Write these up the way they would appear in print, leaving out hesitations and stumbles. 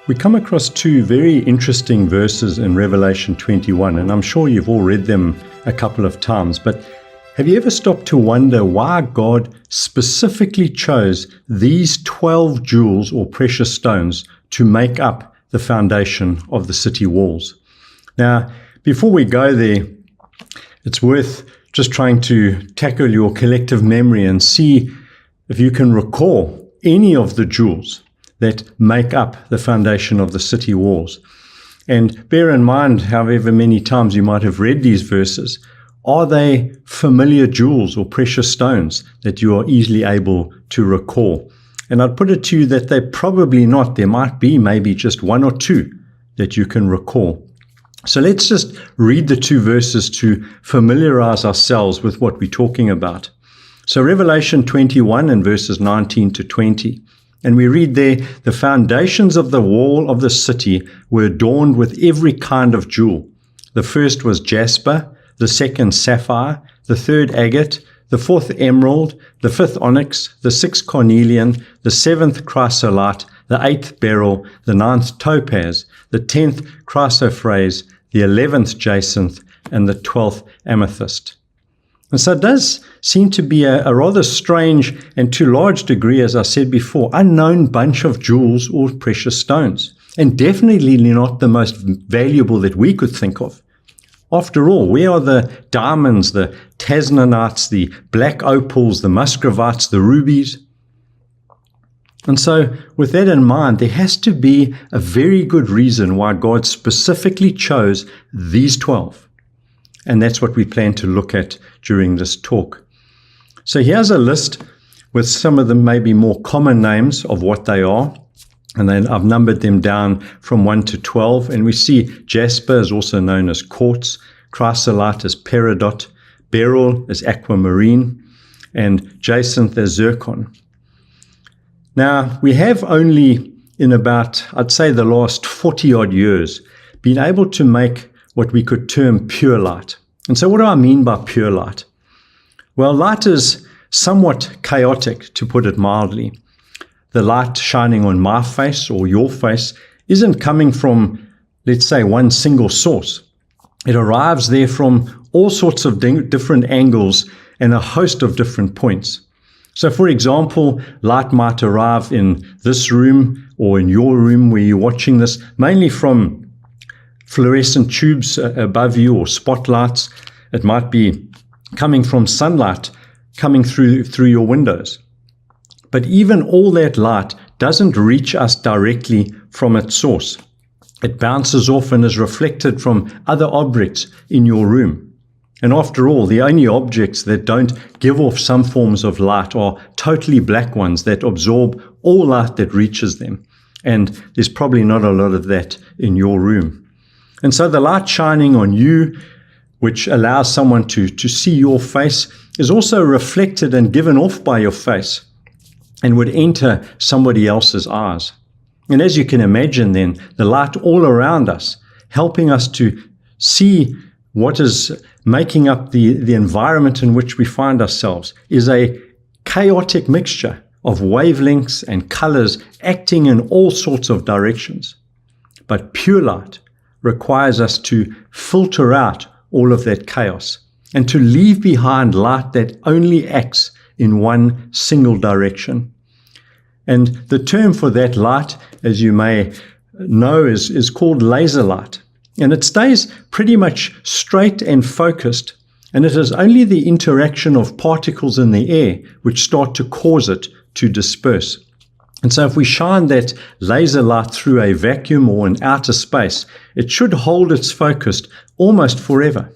We come across two very interesting verses in Revelation 21, and I'm sure you've all read them a couple of times, but have you ever stopped to wonder why God specifically chose these 12 jewels or precious stones to make up the foundation of the city walls? Now, before we go there, it's worth just trying to tackle your collective memory and see if you can recall any of the jewels that make up the foundation of the city walls. And bear in mind, however many times you might have read these verses, are they familiar jewels or precious stones that you are easily able to recall? And I'd put it to you that they're probably not. There might be maybe just one or two that you can recall. So let's just read the two verses to familiarize ourselves with what we're talking about. So Revelation 21 and verses 19 to 20. And we read there, "The foundations of the wall of the city were adorned with every kind of jewel. The first was jasper, the second sapphire, the third agate, the fourth emerald, the fifth onyx, the sixth cornelian, the seventh chrysolite, the eighth beryl, the ninth topaz, the 10th chrysoprase, the 11th jacinth, and the 12th amethyst." And so it does seem to be a rather strange and to a large degree, as I said before, unknown bunch of jewels or precious stones, and definitely not the most valuable that we could think of. After all, where are the diamonds, the tasnanites, the black opals, the muscovites, the rubies? And so with that in mind, there has to be a very good reason why God specifically chose these 12. And that's what we plan to look at during this talk. So here's a list with some of the maybe more common names of what they are. And then I've numbered them down from 1 to 12. And we see jasper is also known as quartz, chrysolite is peridot, beryl is aquamarine, and jacinth is zircon. Now, we have only in about, I'd say the last 40 odd years, been able to make what we could term pure light. And so what do I mean by pure light? Well, light is somewhat chaotic, to put it mildly. The light shining on my face or your face isn't coming from, let's say, one single source. It arrives there from all sorts of different angles and a host of different points. So, for example, light might arrive in this room or in your room where you're watching this, mainly from fluorescent tubes above you or spotlights. It might be coming from sunlight coming through your windows. But even all that light doesn't reach us directly from its source. It bounces off and is reflected from other objects in your room. And after all, the only objects that don't give off some forms of light are totally black ones that absorb all light that reaches them. And there's probably not a lot of that in your room. And so the light shining on you, which allows someone to see your face, is also reflected and given off by your face and would enter somebody else's eyes. And as you can imagine then, the light all around us, helping us to see what is making up the environment in which we find ourselves, is a chaotic mixture of wavelengths and colors acting in all sorts of directions. But pure light requires us to filter out all of that chaos and to leave behind light that only acts in one single direction. And the term for that light, as you may know, is called laser light. And it stays pretty much straight and focused, and it is only the interaction of particles in the air which start to cause it to disperse. And so if we shine that laser light through a vacuum or in outer space, it should hold its focus almost forever.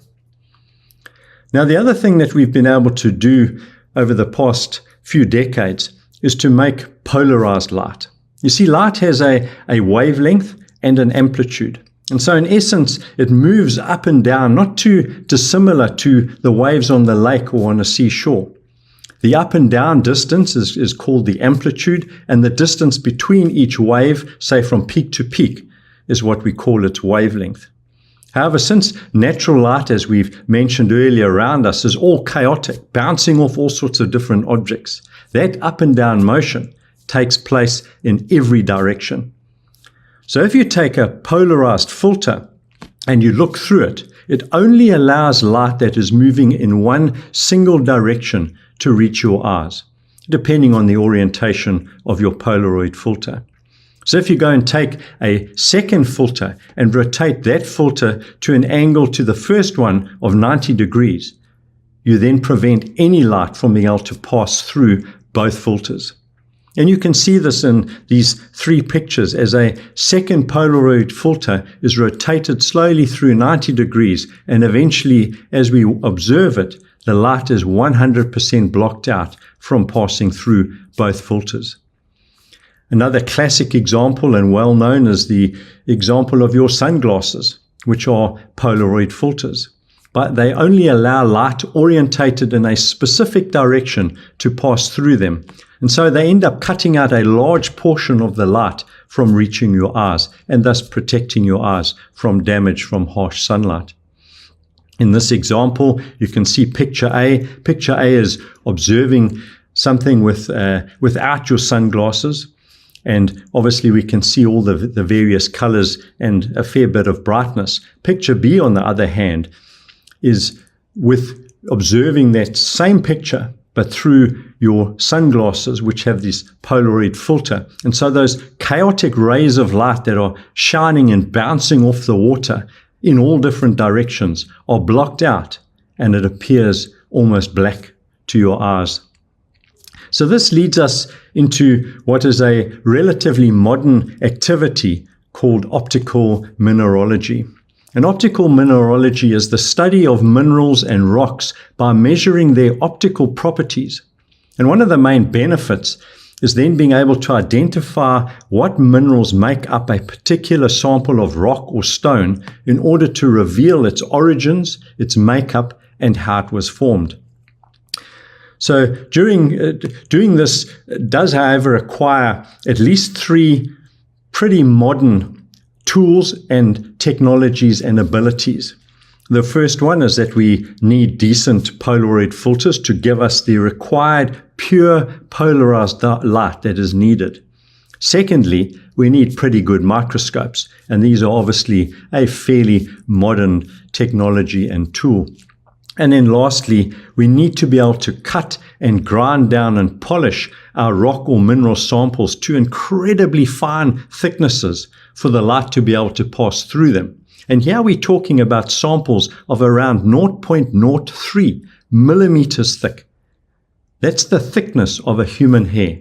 Now, the other thing that we've been able to do over the past few decades is to make polarized light. You see, light has a wavelength and an amplitude. And so in essence, it moves up and down, not too dissimilar to the waves on the lake or on a seashore. The up and down distance is called the amplitude, and the distance between each wave, say from peak to peak, is what we call its wavelength. However, since natural light, as we've mentioned earlier, around us is all chaotic, bouncing off all sorts of different objects, that up and down motion takes place in every direction. So if you take a polarized filter and you look through it, it only allows light that is moving in one single direction to reach your eyes, depending on the orientation of your Polaroid filter. So if you go and take a second filter and rotate that filter to an angle to the first one of 90 degrees, you then prevent any light from being able to pass through both filters. And you can see this in these three pictures as a second Polaroid filter is rotated slowly through 90 degrees, and eventually, as we observe it, the light is 100% blocked out from passing through both filters. Another classic example and well known is the example of your sunglasses, which are Polaroid filters. But they only allow light orientated in a specific direction to pass through them. And so they end up cutting out a large portion of the light from reaching your eyes and thus protecting your eyes from damage from harsh sunlight. In this example, you can see picture A. Picture A is observing something without your sunglasses. And obviously we can see all the various colors and a fair bit of brightness. Picture B, on the other hand, is with observing that same picture, but through your sunglasses, which have this Polaroid filter. And so those chaotic rays of light that are shining and bouncing off the water in all different directions are blocked out, and it appears almost black to your eyes. So this leads us into what is a relatively modern activity called optical mineralogy. And optical mineralogy is the study of minerals and rocks by measuring their optical properties. And one of the main benefits is then being able to identify what minerals make up a particular sample of rock or stone in order to reveal its origins, its makeup, and how it was formed. So doing this does, however, require at least three pretty modern tools and technologies and abilities. The first one is that we need decent Polaroid filters to give us the required pure polarized light that is needed. Secondly, we need pretty good microscopes, and these are obviously a fairly modern technology and tool. And then lastly, we need to be able to cut and grind down and polish our rock or mineral samples to incredibly fine thicknesses for the light to be able to pass through them. And here we're talking about samples of around 0.03 millimeters thick. That's the thickness of a human hair.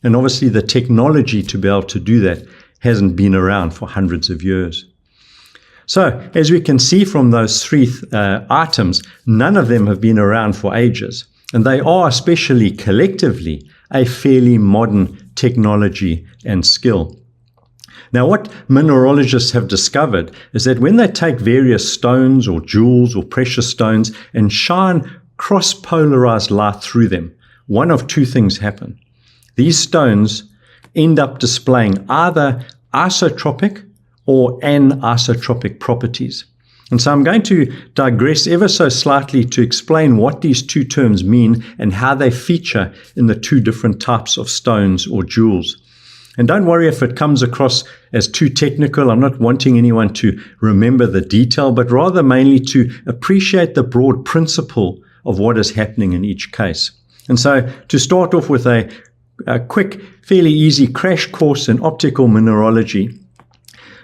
And obviously the technology to be able to do that hasn't been around for hundreds of years. So, as we can see from those three items, none of them have been around for ages. And they are, especially collectively, a fairly modern technology and skill. Now, what mineralogists have discovered is that when they take various stones or jewels or precious stones and shine cross-polarized light through them, one of two things happen. These stones end up displaying either isotropic or anisotropic properties. And so I'm going to digress ever so slightly to explain what these two terms mean and how they feature in the two different types of stones or jewels. And don't worry if it comes across as too technical. I'm not wanting anyone to remember the detail, but rather mainly to appreciate the broad principle of what is happening in each case. And so to start off with a quick, fairly easy crash course in optical mineralogy,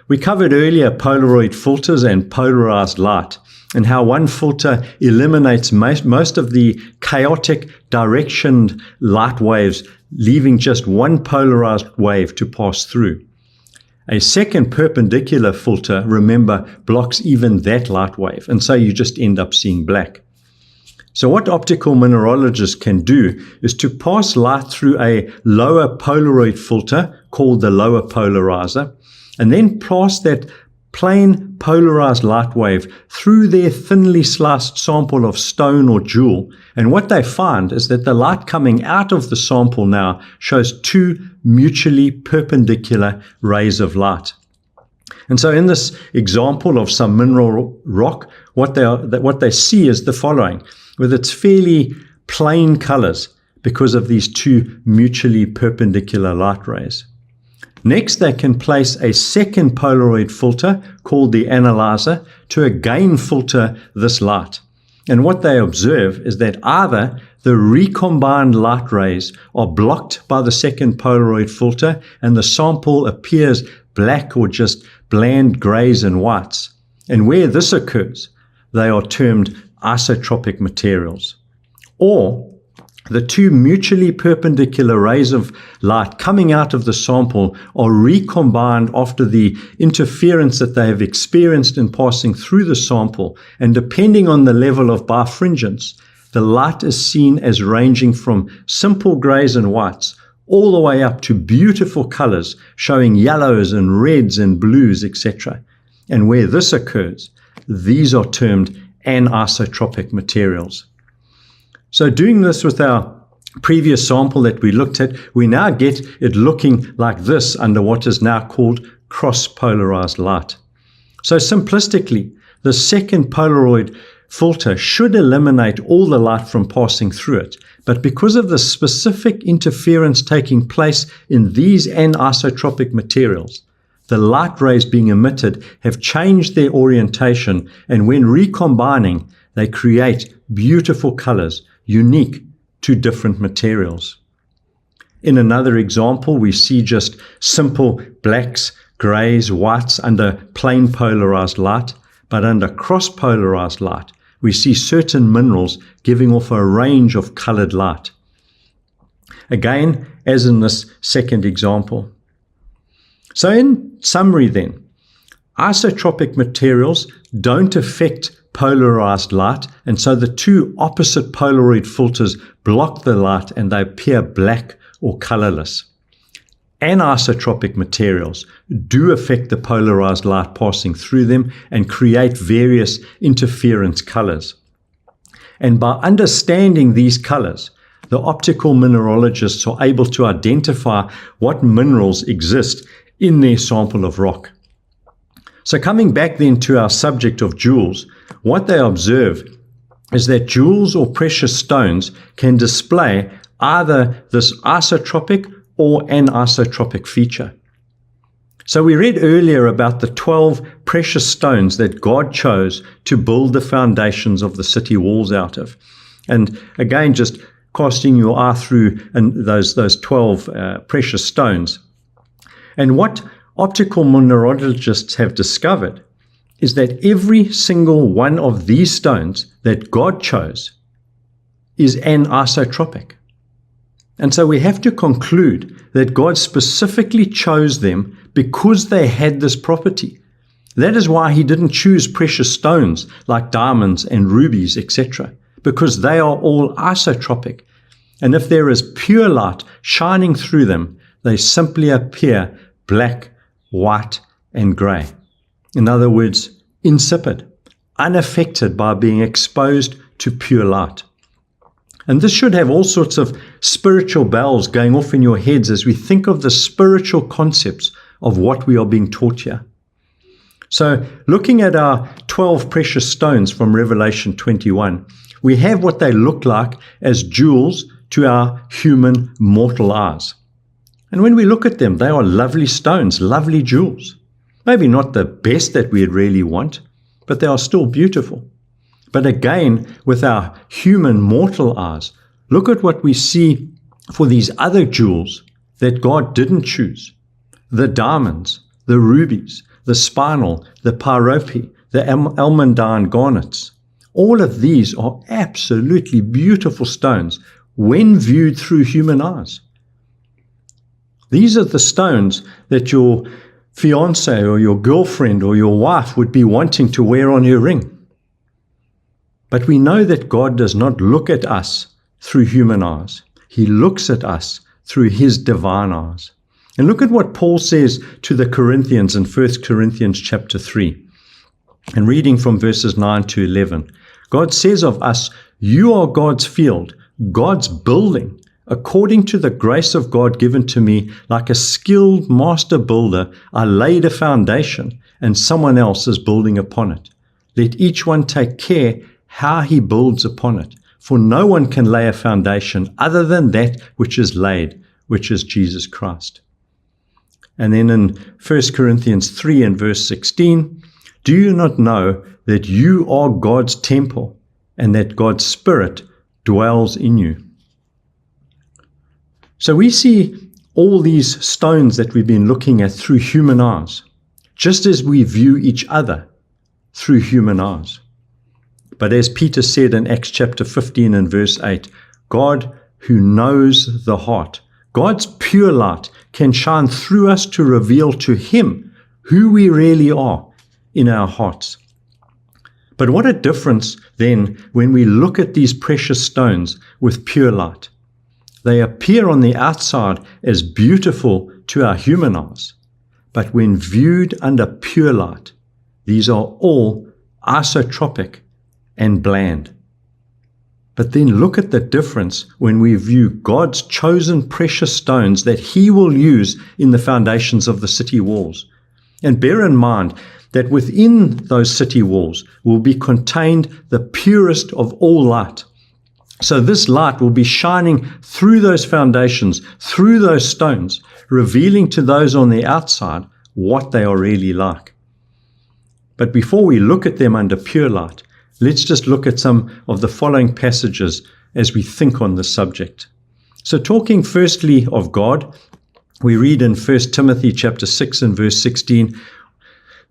we covered earlier Polaroid filters and polarized light and how one filter eliminates most of the chaotic directioned light waves, leaving just one polarized wave to pass through. A second perpendicular filter, remember, blocks even that light wave, and so you just end up seeing black. So what optical mineralogists can do is to pass light through a lower Polaroid filter called the lower polarizer, and then pass that plain polarized light wave through their thinly sliced sample of stone or jewel. And what they find is that the light coming out of the sample now shows two mutually perpendicular rays of light. And so in this example of some mineral rock, what they see is the following, with its fairly plain colors because of these two mutually perpendicular light rays. Next, they can place a second Polaroid filter called the analyzer to again filter this light. And what they observe is that either the recombined light rays are blocked by the second Polaroid filter and the sample appears black or just bland grays and whites. And where this occurs, they are termed isotropic materials. Or the two mutually perpendicular rays of light coming out of the sample are recombined after the interference that they have experienced in passing through the sample, and depending on the level of birefringence, the light is seen as ranging from simple grays and whites all the way up to beautiful colors showing yellows and reds and blues, etc. And where this occurs, these are termed anisotropic materials. So doing this with our previous sample that we looked at, we now get it looking like this under what is now called cross-polarized light. So simplistically, the second Polaroid filter should eliminate all the light from passing through it. But because of the specific interference taking place in these anisotropic materials, the light rays being emitted have changed their orientation, and when recombining, they create beautiful colors unique to different materials. In another example, we see just simple blacks, grays, whites under plain polarized light, but under cross-polarized light, we see certain minerals giving off a range of colored light. Again, as in this second example. So in summary then, isotropic materials don't affect polarized light, and so the two opposite Polaroid filters block the light and they appear black or colorless. Anisotropic materials do affect the polarized light passing through them and create various interference colors. And by understanding these colors, the optical mineralogists are able to identify what minerals exist in their sample of rock. So coming back then to our subject of jewels, what they observe is that jewels or precious stones can display either this isotropic or anisotropic feature. So we read earlier about the 12 precious stones that God chose to build the foundations of the city walls out of. And again, just casting your eye through those 12 precious stones. And what optical mineralogists have discovered is that every single one of these stones that God chose is anisotropic. And so we have to conclude that God specifically chose them because they had this property. That is why he didn't choose precious stones like diamonds and rubies, etc., because they are all isotropic. And if there is pure light shining through them, they simply appear black, white, and gray. In other words, insipid, unaffected by being exposed to pure light. And this should have all sorts of spiritual bells going off in your heads as we think of the spiritual concepts of what we are being taught here. So looking at our 12 precious stones from Revelation 21, we have what they look like as jewels to our human mortal eyes. And when we look at them, they are lovely stones, lovely jewels. Maybe not the best that we'd really want, but they are still beautiful. But again, with our human mortal eyes, look at what we see for these other jewels that God didn't choose. The diamonds, the rubies, the spinel, the pyrope, the almandine garnets. All of these are absolutely beautiful stones when viewed through human eyes. These are the stones that your fiancé or your girlfriend or your wife would be wanting to wear on her ring. But we know that God does not look at us through human eyes. He looks at us through his divine eyes. And look at what Paul says to the Corinthians in 1 Corinthians chapter 3. And reading from verses 9 to 11. God says of us, "You are God's field, God's building. According to the grace of God given to me, like a skilled master builder, I laid a foundation, and someone else is building upon it. Let each one take care how he builds upon it. For no one can lay a foundation other than that which is laid, which is Jesus Christ." And then in 1 Corinthians 3 and verse 16, do you not know that you are God's temple and that God's Spirit dwells in you? So we see all these stones that we've been looking at through human eyes, just as we view each other through human eyes. But as Peter said in Acts chapter 15 and verse 8, God who knows the heart, God's pure light can shine through us to reveal to Him who we really are in our hearts. But what a difference then when we look at these precious stones with pure light. They appear on the outside as beautiful to our human eyes, but when viewed under pure light, these are all isotropic and bland. But then look at the difference when we view God's chosen precious stones that He will use in the foundations of the city walls. And bear in mind that within those city walls will be contained the purest of all light. So this light will be shining through those foundations, through those stones, revealing to those on the outside what they are really like. But before we look at them under pure light, let's just look at some of the following passages as we think on this subject. So talking firstly of God, we read in 1 Timothy chapter 6 and verse 16,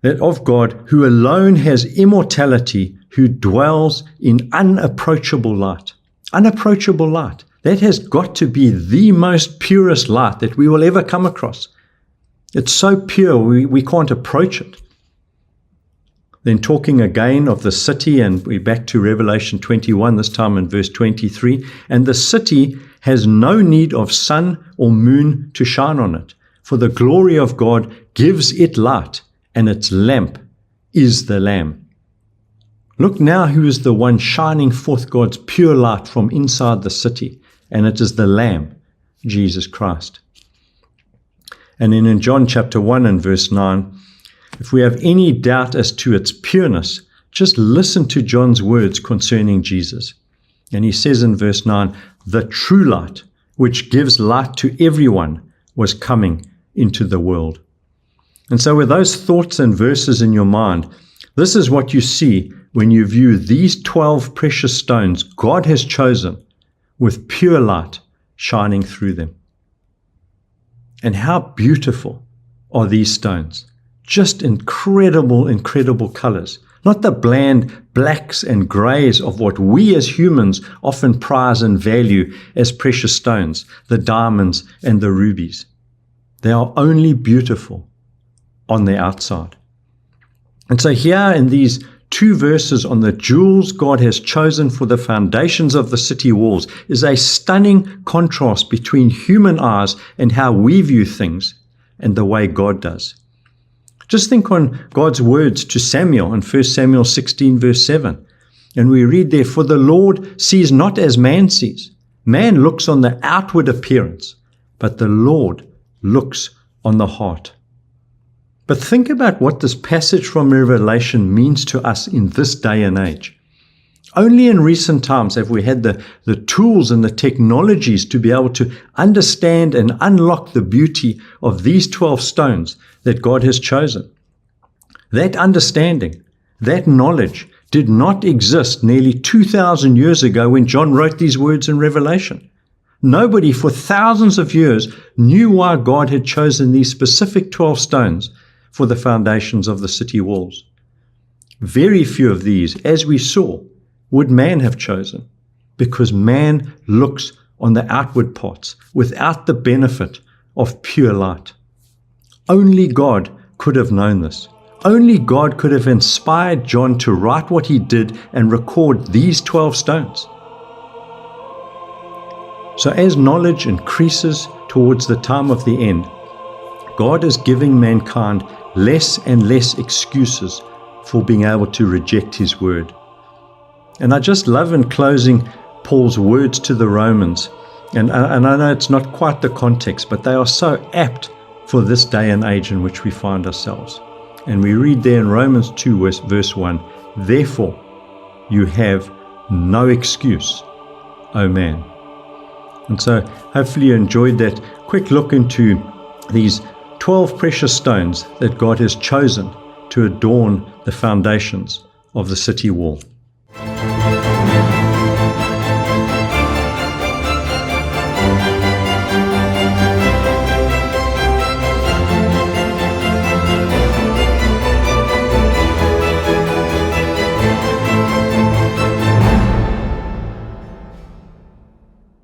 that of God who alone has immortality, who dwells in unapproachable light. Unapproachable light. That has got to be the most purest light that we will ever come across. It's so pure we can't approach it. Then talking again of the city, and we're back to Revelation 21, this time in verse 23, and the city has no need of sun or moon to shine on it, for the glory of God gives it light, and its lamp is the Lamb. Look now who is the one shining forth God's pure light from inside the city, and it is the Lamb, Jesus Christ. And then in John chapter 1 and verse 9, if we have any doubt as to its pureness, just listen to John's words concerning Jesus. And he says in verse 9, the true light, which gives light to everyone, was coming into the world. And so with those thoughts and verses in your mind, this is what you see when you view these 12 precious stones God has chosen with pure light shining through them. And how beautiful are these stones. Just incredible, incredible colors. Not the bland blacks and grays of what we as humans often prize and value as precious stones, the diamonds and the rubies. They are only beautiful on the outside. And so here in these 2 verses on the jewels God has chosen for the foundations of the city walls is a stunning contrast between human eyes and how we view things and the way God does. Just think on God's words to Samuel in 1 Samuel 16 verse 7. And we read there, for the Lord sees not as man sees. Man looks on the outward appearance, but the Lord looks on the heart. But think about what this passage from Revelation means to us in this day and age. Only in recent times have we had the tools and the technologies to be able to understand and unlock the beauty of these 12 stones that God has chosen. That understanding, that knowledge did not exist nearly 2,000 years ago when John wrote these words in Revelation. Nobody for thousands of years knew why God had chosen these specific 12 stones for the foundations of the city walls. Very few of these, as we saw, would man have chosen, because man looks on the outward parts without the benefit of pure light. Only God could have known this. Only God could have inspired John to write what he did and record these 12 stones. So as knowledge increases towards the time of the end, God is giving mankind less and less excuses for being able to reject his word. And I just love in closing Paul's words to the Romans. And I know it's not quite the context, but they are so apt for this day and age in which we find ourselves. And we read there in Romans 2 verse 1, therefore you have no excuse, O man. And so hopefully you enjoyed that quick look into these 12 precious stones that God has chosen to adorn the foundations of the city wall.